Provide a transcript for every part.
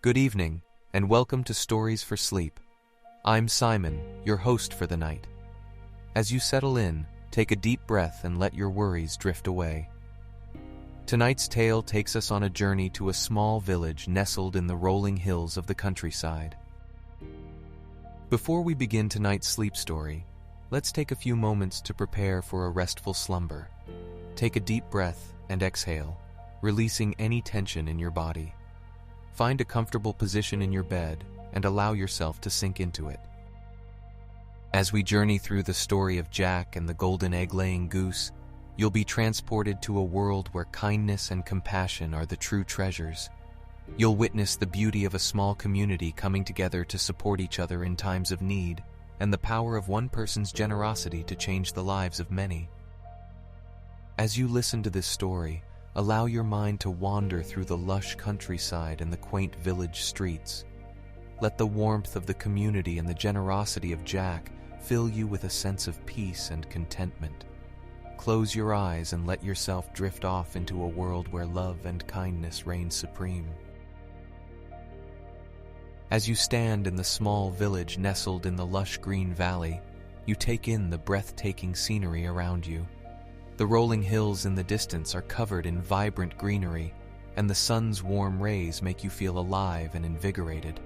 Good evening, and welcome to Stories for Sleep. I'm Simon, your host for the night. As you settle in, take a deep breath and let your worries drift away. Tonight's tale takes us on a journey to a small village nestled in the rolling hills of the countryside. Before we begin tonight's sleep story, let's take a few moments to prepare for a restful slumber. Take a deep breath and exhale, releasing any tension in your body. Find a comfortable position in your bed and allow yourself to sink into it. As we journey through the story of Jack and the golden egg-laying goose, you'll be transported to a world where kindness and compassion are the true treasures. You'll witness the beauty of a small community coming together to support each other in times of need, and the power of one person's generosity to change the lives of many. As you listen to this story, allow your mind to wander through the lush countryside and the quaint village streets. Let the warmth of the community and the generosity of Jack fill you with a sense of peace and contentment. Close your eyes and let yourself drift off into a world where love and kindness reign supreme. As you stand in the small village nestled in the lush green valley, you take in the breathtaking scenery around you. The rolling hills in the distance are covered in vibrant greenery, and the sun's warm rays make you feel alive and invigorated.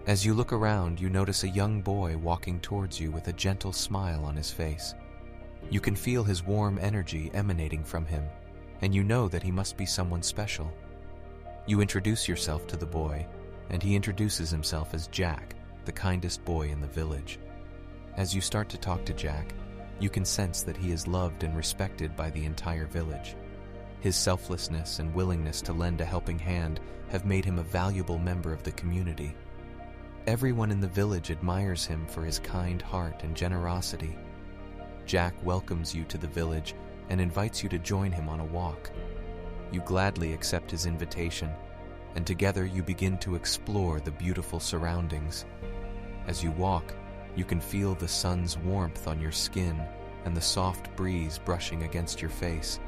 As you look around, you notice a young boy walking towards you with a gentle smile on his face. You can feel his warm energy emanating from him, and you know that he must be someone special. You introduce yourself to the boy, and he introduces himself as Jack, the kindest boy in the village. As you start to talk to Jack, you can sense that he is loved and respected by the entire village. His selflessness and willingness to lend a helping hand have made him a valuable member of the community. Everyone in the village admires him for his kind heart and generosity. Jack welcomes you to the village and invites you to join him on a walk. You gladly accept his invitation, and together you begin to explore the beautiful surroundings. As you walk, you can feel the sun's warmth on your skin and the soft breeze brushing against your face.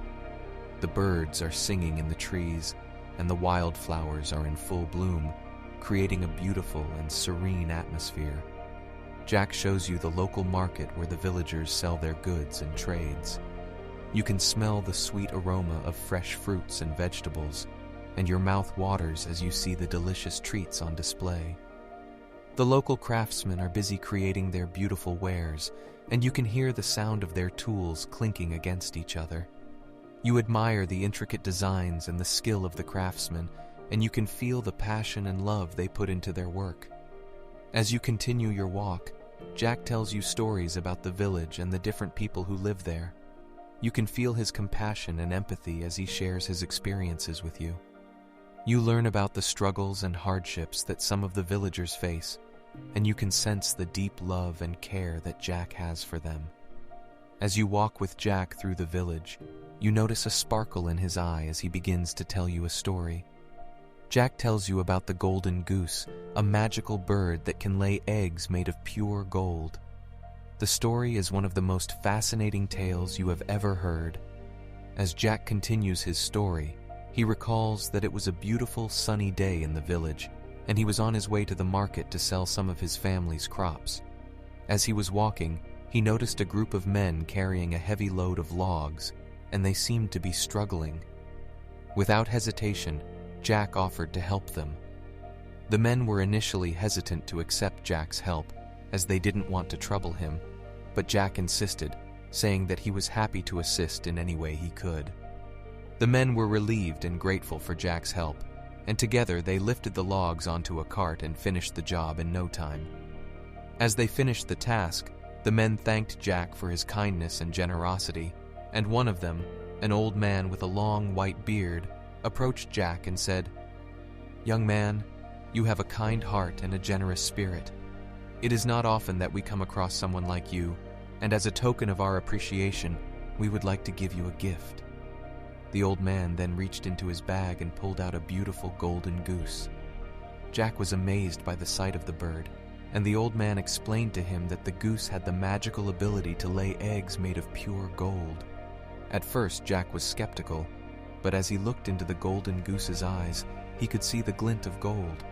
The birds are singing in the trees, and the wildflowers are in full bloom, creating a beautiful and serene atmosphere. Jack shows you the local market where the villagers sell their goods and trades. You can smell the sweet aroma of fresh fruits and vegetables, and your mouth waters as you see the delicious treats on display. The local craftsmen are busy creating their beautiful wares, and you can hear the sound of their tools clinking against each other. You admire the intricate designs and the skill of the craftsmen, and you can feel the passion and love they put into their work. As you continue your walk, Jack tells you stories about the village and the different people who live there. You can feel his compassion and empathy as he shares his experiences with you. You learn about the struggles and hardships that some of the villagers face, and you can sense the deep love and care that Jack has for them. As you walk with Jack through the village, you notice a sparkle in his eye as he begins to tell you a story. Jack tells you about the golden goose, a magical bird that can lay eggs made of pure gold. The story is one of the most fascinating tales you have ever heard. As Jack continues his story, he recalls that it was a beautiful sunny day in the village, and he was on his way to the market to sell some of his family's crops. As he was walking, he noticed a group of men carrying a heavy load of logs, and they seemed to be struggling. Without hesitation, Jack offered to help them. The men were initially hesitant to accept Jack's help, as they didn't want to trouble him, but Jack insisted, saying that he was happy to assist in any way he could. The men were relieved and grateful for Jack's help, and together they lifted the logs onto a cart and finished the job in no time. As they finished the task, the men thanked Jack for his kindness and generosity, and one of them, an old man with a long white beard, approached Jack and said, "Young man, you have a kind heart and a generous spirit. It is not often that we come across someone like you, and as a token of our appreciation, we would like to give you a gift." The old man then reached into his bag and pulled out a beautiful golden goose. Jack was amazed by the sight of the bird, and the old man explained to him that the goose had the magical ability to lay eggs made of pure gold. At first, Jack was skeptical, but as he looked into the golden goose's eyes, he could see the glint of gold,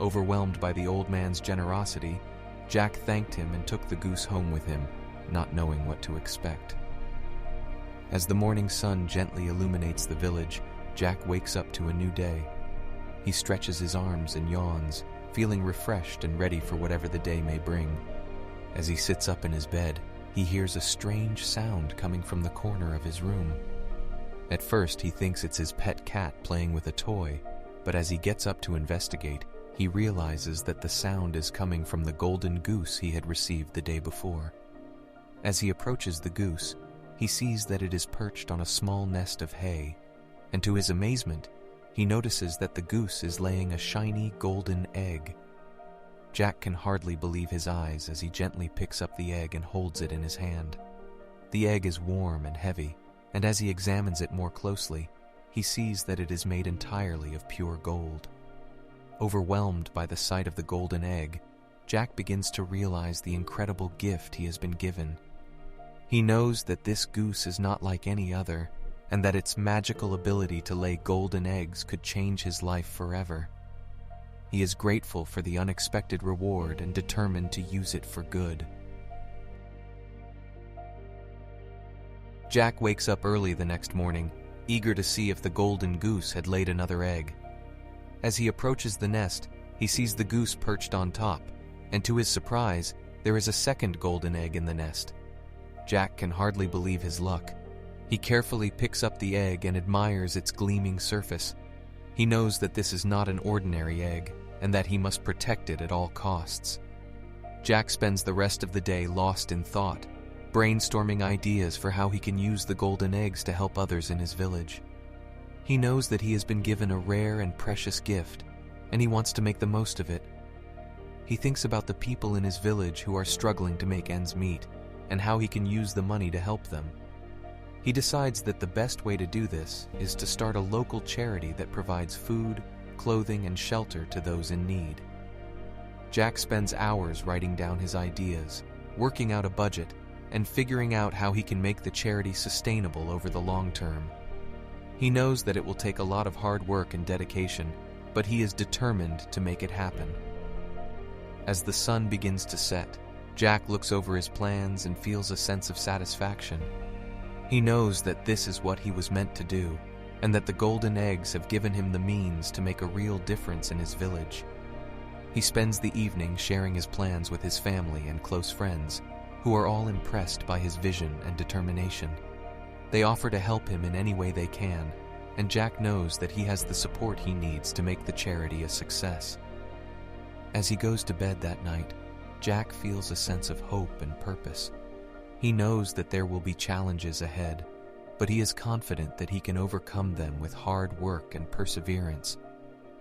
Overwhelmed by the old man's generosity, Jack thanked him and took the goose home with him, not knowing what to expect. As the morning sun gently illuminates the village, Jack wakes up to a new day. He stretches his arms and yawns, feeling refreshed and ready for whatever the day may bring. As he sits up in his bed, he hears a strange sound coming from the corner of his room. At first, he thinks it's his pet cat playing with a toy, but as he gets up to investigate, he realizes that the sound is coming from the golden goose he had received the day before. As he approaches the goose, he sees that it is perched on a small nest of hay, and to his amazement, he notices that the goose is laying a shiny golden egg. Jack can hardly believe his eyes as he gently picks up the egg and holds it in his hand. The egg is warm and heavy, and as he examines it more closely, he sees that it is made entirely of pure gold. Overwhelmed by the sight of the golden egg, Jack begins to realize the incredible gift he has been given. He knows that this goose is not like any other, and that its magical ability to lay golden eggs could change his life forever. He is grateful for the unexpected reward and determined to use it for good. Jack wakes up early the next morning, eager to see if the golden goose had laid another egg. As he approaches the nest, he sees the goose perched on top, and to his surprise, there is a second golden egg in the nest. Jack can hardly believe his luck. He carefully picks up the egg and admires its gleaming surface. He knows that this is not an ordinary egg, and that he must protect it at all costs. Jack spends the rest of the day lost in thought, brainstorming ideas for how he can use the golden eggs to help others in his village. He knows that he has been given a rare and precious gift, and he wants to make the most of it. He thinks about the people in his village who are struggling to make ends meet, and how he can use the money to help them. He decides that the best way to do this is to start a local charity that provides food, clothing, and shelter to those in need. Jack spends hours writing down his ideas, working out a budget, and figuring out how he can make the charity sustainable over the long term. He knows that it will take a lot of hard work and dedication, but he is determined to make it happen. As the sun begins to set, Jack looks over his plans and feels a sense of satisfaction. He knows that this is what he was meant to do, and that the golden eggs have given him the means to make a real difference in his village. He spends the evening sharing his plans with his family and close friends, who are all impressed by his vision and determination. They offer to help him in any way they can, and Jack knows that he has the support he needs to make the charity a success. As he goes to bed that night, Jack feels a sense of hope and purpose. He knows that there will be challenges ahead, but he is confident that he can overcome them with hard work and perseverance.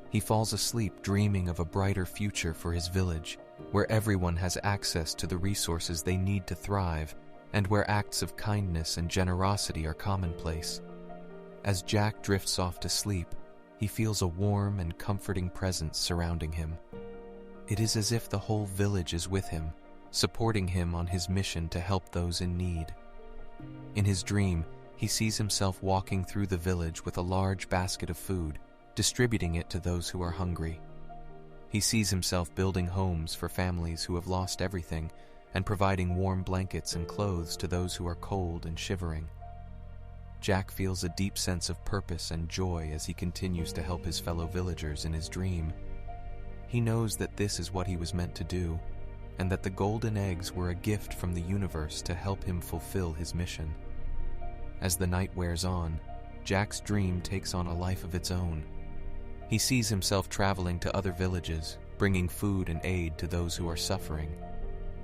He falls asleep dreaming of a brighter future for his village, where everyone has access to the resources they need to thrive, and where acts of kindness and generosity are commonplace. As Jack drifts off to sleep, he feels a warm and comforting presence surrounding him. It is as if the whole village is with him, supporting him on his mission to help those in need. In his dream, he sees himself walking through the village with a large basket of food, distributing it to those who are hungry. He sees himself building homes for families who have lost everything, and providing warm blankets and clothes to those who are cold and shivering. Jack feels a deep sense of purpose and joy as he continues to help his fellow villagers in his dream. He knows that this is what he was meant to do, and that the golden eggs were a gift from the universe to help him fulfill his mission. As the night wears on, Jack's dream takes on a life of its own. He sees himself traveling to other villages, bringing food and aid to those who are suffering.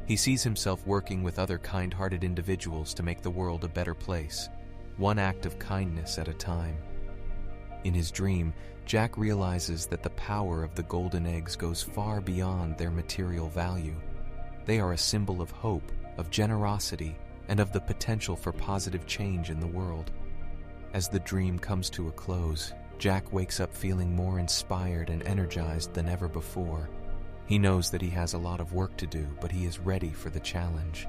He sees himself working with other kind-hearted individuals to make the world a better place, one act of kindness at a time. In his dream, Jack realizes that the power of the golden eggs goes far beyond their material value. They are a symbol of hope, of generosity, and of the potential for positive change in the world. As the dream comes to a close, Jack wakes up feeling more inspired and energized than ever before. He knows that he has a lot of work to do, but he is ready for the challenge.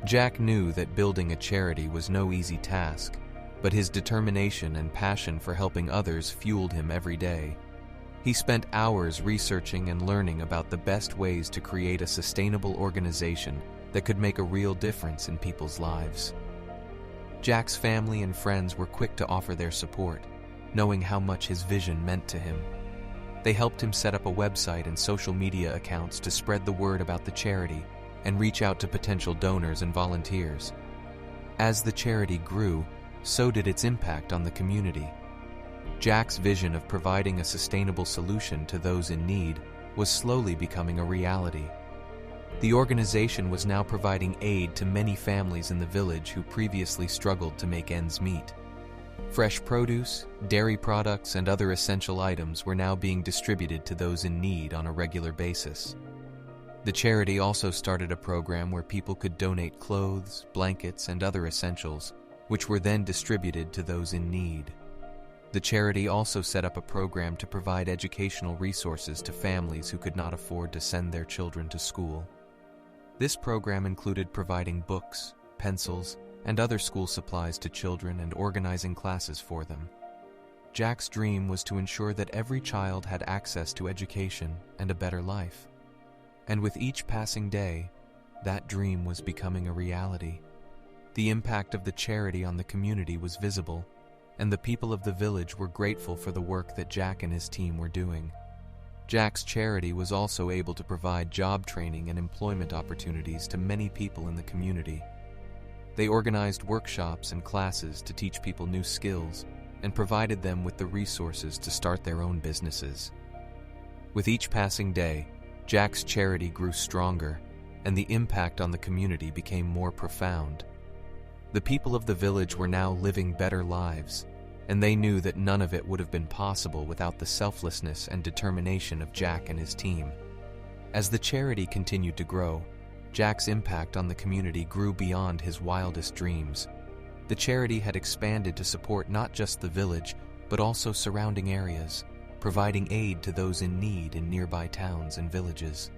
Jack knew that building a charity was no easy task, but his determination and passion for helping others fueled him every day. He spent hours researching and learning about the best ways to create a sustainable organization that could make a real difference in people's lives. Jack's family and friends were quick to offer their support, knowing how much his vision meant to him. They helped him set up a website and social media accounts to spread the word about the charity and reach out to potential donors and volunteers. As the charity grew, so did its impact on the community. Jack's vision of providing a sustainable solution to those in need was slowly becoming a reality. The organization was now providing aid to many families in the village who previously struggled to make ends meet. Fresh produce, dairy products, and other essential items were now being distributed to those in need on a regular basis. The charity also started a program where people could donate clothes, blankets, and other essentials, which were then distributed to those in need. The charity also set up a program to provide educational resources to families who could not afford to send their children to school. This program included providing books, pencils, and other school supplies to children and organizing classes for them. Jack's dream was to ensure that every child had access to education and a better life. And with each passing day, that dream was becoming a reality. The impact of the charity on the community was visible, and the people of the village were grateful for the work that Jack and his team were doing. Jack's charity was also able to provide job training and employment opportunities to many people in the community. They organized workshops and classes to teach people new skills and provided them with the resources to start their own businesses. With each passing day, Jack's charity grew stronger, and the impact on the community became more profound. The people of the village were now living better lives, and they knew that none of it would have been possible without the selflessness and determination of Jack and his team. As the charity continued to grow, Jack's impact on the community grew beyond his wildest dreams. The charity had expanded to support not just the village, but also surrounding areas, providing aid to those in need in nearby towns and villages.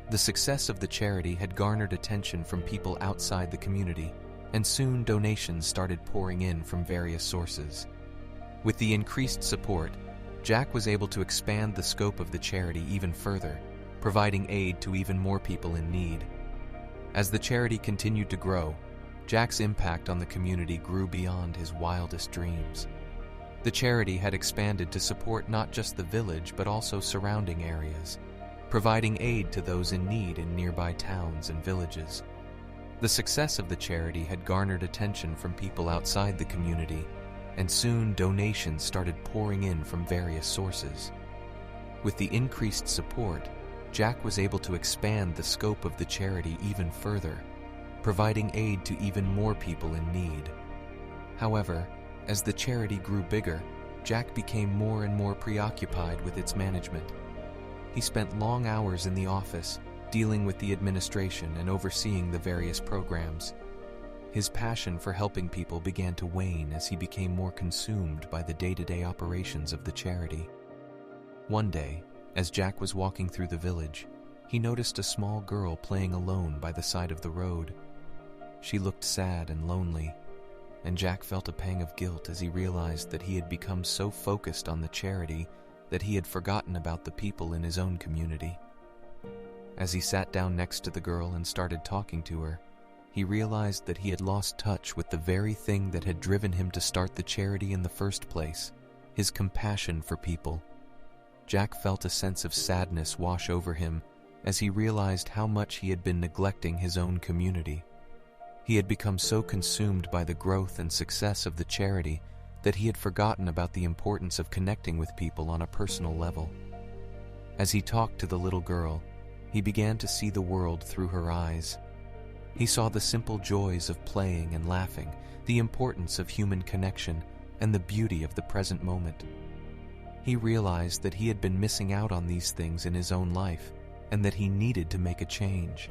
The success of the charity had garnered attention from people outside the community, and soon donations started pouring in from various sources. With the increased support, Jack was able to expand the scope of the charity even further, providing aid to even more people in need. As the charity continued to grow, Jack's impact on the community grew beyond his wildest dreams. The charity had expanded to support not just the village but also surrounding areas, providing aid to those in need in nearby towns and villages. The success of the charity had garnered attention from people outside the community, and soon donations started pouring in from various sources. With the increased support, Jack was able to expand the scope of the charity even further, providing aid to even more people in need. However, as the charity grew bigger, Jack became more and more preoccupied with its management. He spent long hours in the office, dealing with the administration and overseeing the various programs. His passion for helping people began to wane as he became more consumed by the day-to-day operations of the charity. One day, as Jack was walking through the village, he noticed a small girl playing alone by the side of the road. She looked sad and lonely, and Jack felt a pang of guilt as he realized that he had become so focused on the charity that he had forgotten about the people in his own community. As he sat down next to the girl and started talking to her, he realized that he had lost touch with the very thing that had driven him to start the charity in the first place, his compassion for people. Jack felt a sense of sadness wash over him as he realized how much he had been neglecting his own community. He had become so consumed by the growth and success of the charity that he had forgotten about the importance of connecting with people on a personal level. As he talked to the little girl, he began to see the world through her eyes. He saw the simple joys of playing and laughing, the importance of human connection, and the beauty of the present moment. He realized that he had been missing out on these things in his own life, and that he needed to make a change.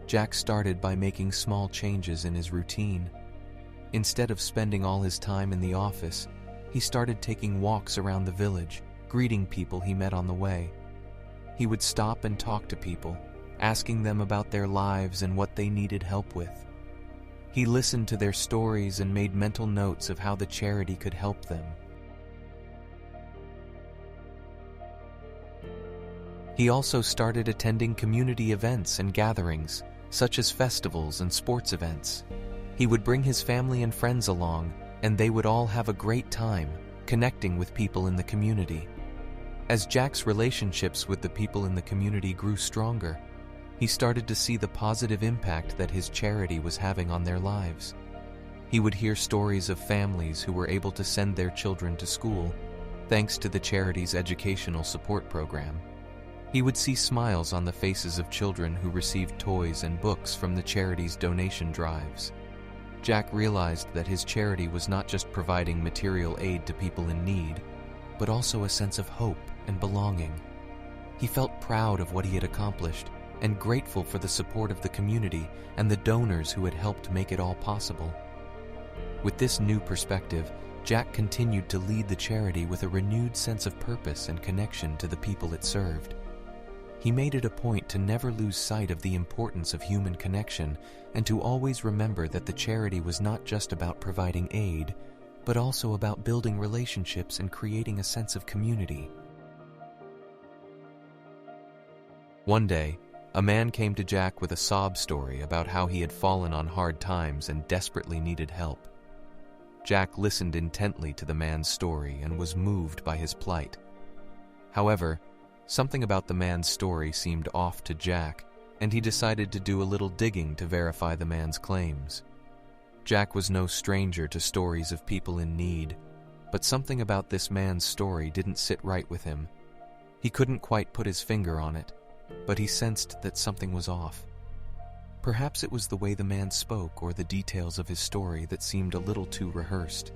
Jack started by making small changes in his routine. Instead of spending all his time in the office, he started taking walks around the village, greeting people he met on the way. He would stop and talk to people, asking them about their lives and what they needed help with. He listened to their stories and made mental notes of how the charity could help them. He also started attending community events and gatherings, such as festivals and sports events. He would bring his family and friends along, and they would all have a great time, connecting with people in the community. As Jack's relationships with the people in the community grew stronger, he started to see the positive impact that his charity was having on their lives. He would hear stories of families who were able to send their children to school, thanks to the charity's educational support program. He would see smiles on the faces of children who received toys and books from the charity's donation drives. Jack realized that his charity was not just providing material aid to people in need, but also a sense of hope and belonging. He felt proud of what he had accomplished and grateful for the support of the community and the donors who had helped make it all possible. With this new perspective, Jack continued to lead the charity with a renewed sense of purpose and connection to the people it served. He made it a point to never lose sight of the importance of human connection and to always remember that the charity was not just about providing aid, but also about building relationships and creating a sense of community. One day, a man came to Jack with a sob story about how he had fallen on hard times and desperately needed help. Jack listened intently to the man's story and was moved by his plight. However, something about the man's story seemed off to Jack, and he decided to do a little digging to verify the man's claims. Jack was no stranger to stories of people in need, but something about this man's story didn't sit right with him. He couldn't quite put his finger on it, but he sensed that something was off. Perhaps it was the way the man spoke or the details of his story that seemed a little too rehearsed.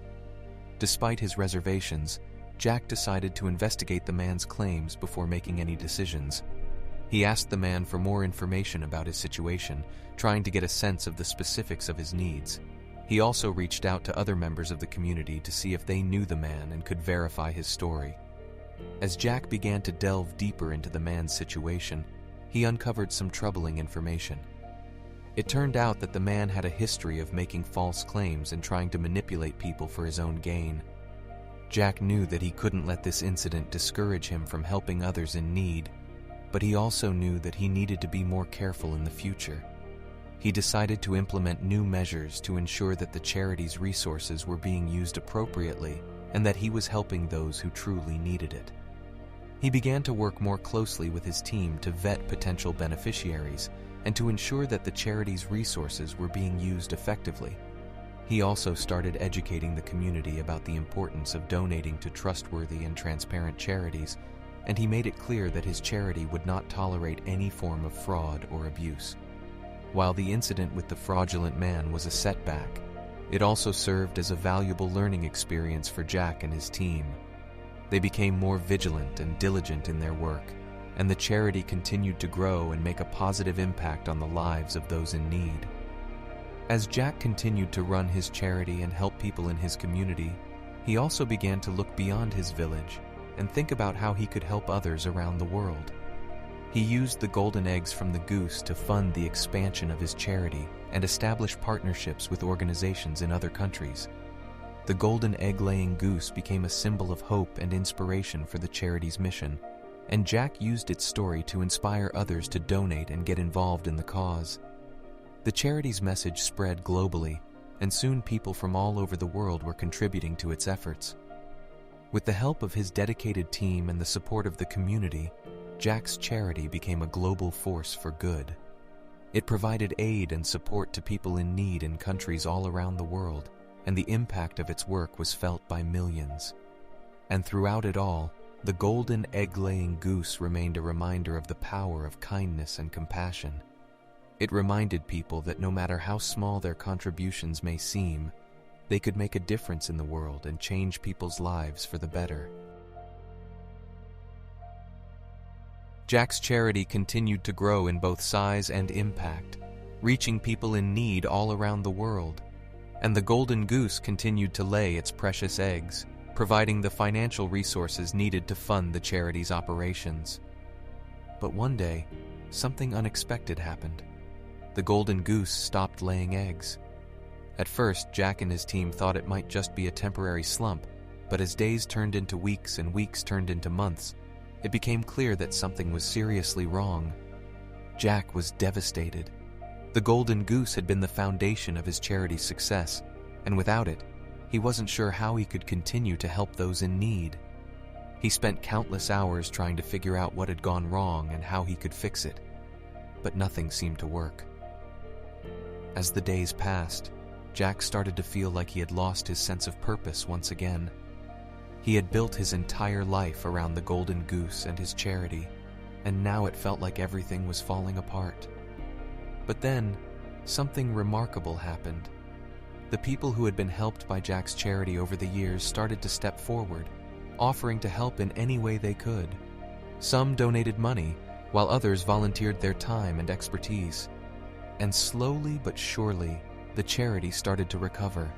Despite his reservations, Jack decided to investigate the man's claims before making any decisions. He asked the man for more information about his situation, trying to get a sense of the specifics of his needs. He also reached out to other members of the community to see if they knew the man and could verify his story. As Jack began to delve deeper into the man's situation, he uncovered some troubling information. It turned out that the man had a history of making false claims and trying to manipulate people for his own gain. Jack knew that he couldn't let this incident discourage him from helping others in need, but he also knew that he needed to be more careful in the future. He decided to implement new measures to ensure that the charity's resources were being used appropriately and that he was helping those who truly needed it. He began to work more closely with his team to vet potential beneficiaries and to ensure that the charity's resources were being used effectively. He also started educating the community about the importance of donating to trustworthy and transparent charities, and he made it clear that his charity would not tolerate any form of fraud or abuse. While the incident with the fraudulent man was a setback, it also served as a valuable learning experience for Jack and his team. They became more vigilant and diligent in their work, and the charity continued to grow and make a positive impact on the lives of those in need. As Jack continued to run his charity and help people in his community, he also began to look beyond his village and think about how he could help others around the world. He used the golden eggs from the Goose to fund the expansion of his charity and establish partnerships with organizations in other countries. The golden egg-laying goose became a symbol of hope and inspiration for the charity's mission, and Jack used its story to inspire others to donate and get involved in the cause. The charity's message spread globally, and soon people from all over the world were contributing to its efforts. With the help of his dedicated team and the support of the community, Jack's charity became a global force for good. It provided aid and support to people in need in countries all around the world, and the impact of its work was felt by millions. And throughout it all, the golden egg-laying goose remained a reminder of the power of kindness and compassion. It reminded people that no matter how small their contributions may seem, they could make a difference in the world and change people's lives for the better. Jack's charity continued to grow in both size and impact, reaching people in need all around the world. And the golden goose continued to lay its precious eggs, providing the financial resources needed to fund the charity's operations. But one day, something unexpected happened. The golden goose stopped laying eggs. At first, Jack and his team thought it might just be a temporary slump, but as days turned into weeks and weeks turned into months, it became clear that something was seriously wrong. Jack was devastated. The Golden Goose had been the foundation of his charity's success, and without it, he wasn't sure how he could continue to help those in need. He spent countless hours trying to figure out what had gone wrong and how he could fix it, but nothing seemed to work. As the days passed, Jack started to feel like he had lost his sense of purpose once again. He had built his entire life around the Golden Goose and his charity, and now it felt like everything was falling apart. But then, something remarkable happened. The people who had been helped by Jack's charity over the years started to step forward, offering to help in any way they could. Some donated money, while others volunteered their time and expertise. And slowly but surely, the charity started to recover.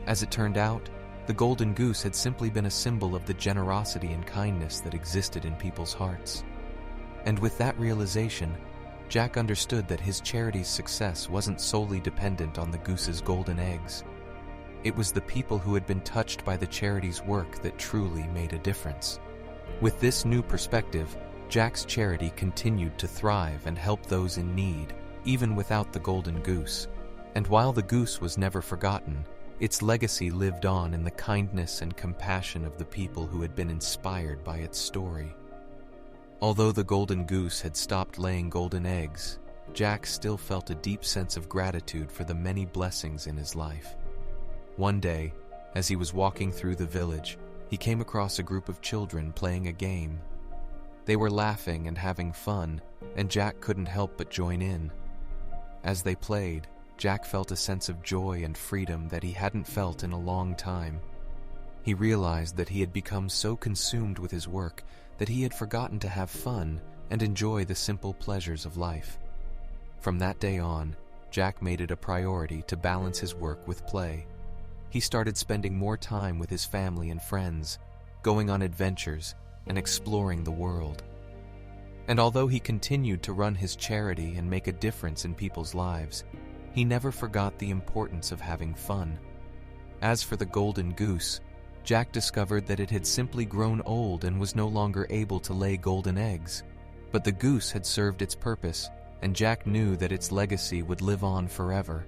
As it turned out, the Golden Goose had simply been a symbol of the generosity and kindness that existed in people's hearts. And with that realization, Jack understood that his charity's success wasn't solely dependent on the goose's golden eggs. It was the people who had been touched by the charity's work that truly made a difference. With this new perspective, Jack's charity continued to thrive and help those in need, even without the Golden Goose. And while the goose was never forgotten, its legacy lived on in the kindness and compassion of the people who had been inspired by its story. Although the Golden Goose had stopped laying golden eggs, Jack still felt a deep sense of gratitude for the many blessings in his life. One day, as he was walking through the village, he came across a group of children playing a game. They were laughing and having fun, and Jack couldn't help but join in. As they played, Jack felt a sense of joy and freedom that he hadn't felt in a long time. He realized that he had become so consumed with his work that he had forgotten to have fun and enjoy the simple pleasures of life. From that day on, Jack made it a priority to balance his work with play. He started spending more time with his family and friends, going on adventures and exploring the world. And although he continued to run his charity and make a difference in people's lives, he never forgot the importance of having fun. As for the Golden Goose, Jack discovered that it had simply grown old and was no longer able to lay golden eggs. But the goose had served its purpose, and Jack knew that its legacy would live on forever.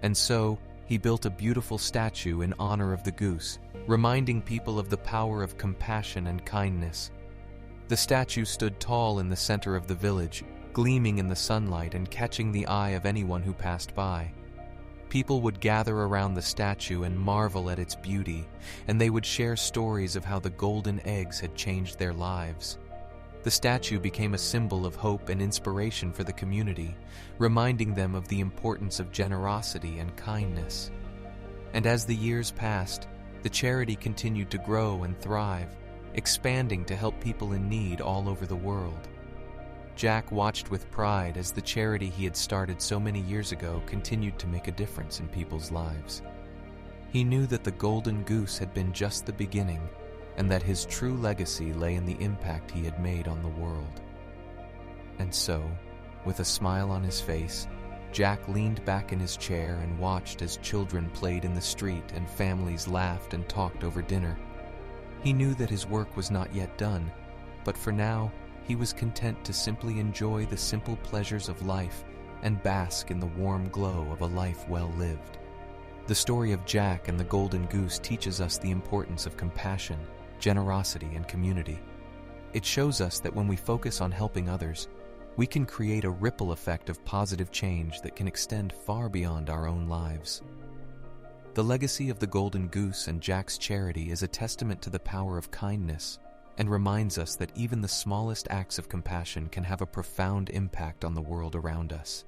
And so, he built a beautiful statue in honor of the goose, reminding people of the power of compassion and kindness. The statue stood tall in the center of the village, gleaming in the sunlight and catching the eye of anyone who passed by. People would gather around the statue and marvel at its beauty, and they would share stories of how the golden eggs had changed their lives. The statue became a symbol of hope and inspiration for the community, reminding them of the importance of generosity and kindness. And as the years passed, the charity continued to grow and thrive, expanding to help people in need all over the world. Jack watched with pride as the charity he had started so many years ago continued to make a difference in people's lives. He knew that the Golden Goose had been just the beginning, and that his true legacy lay in the impact he had made on the world. And so, with a smile on his face, Jack leaned back in his chair and watched as children played in the street and families laughed and talked over dinner. He knew that his work was not yet done, but for now, he was content to simply enjoy the simple pleasures of life and bask in the warm glow of a life well lived. The story of Jack and the Golden Goose teaches us the importance of compassion, generosity, and community. It shows us that when we focus on helping others, we can create a ripple effect of positive change that can extend far beyond our own lives. The legacy of the Golden Goose and Jack's charity is a testament to the power of kindness, and reminds us that even the smallest acts of compassion can have a profound impact on the world around us.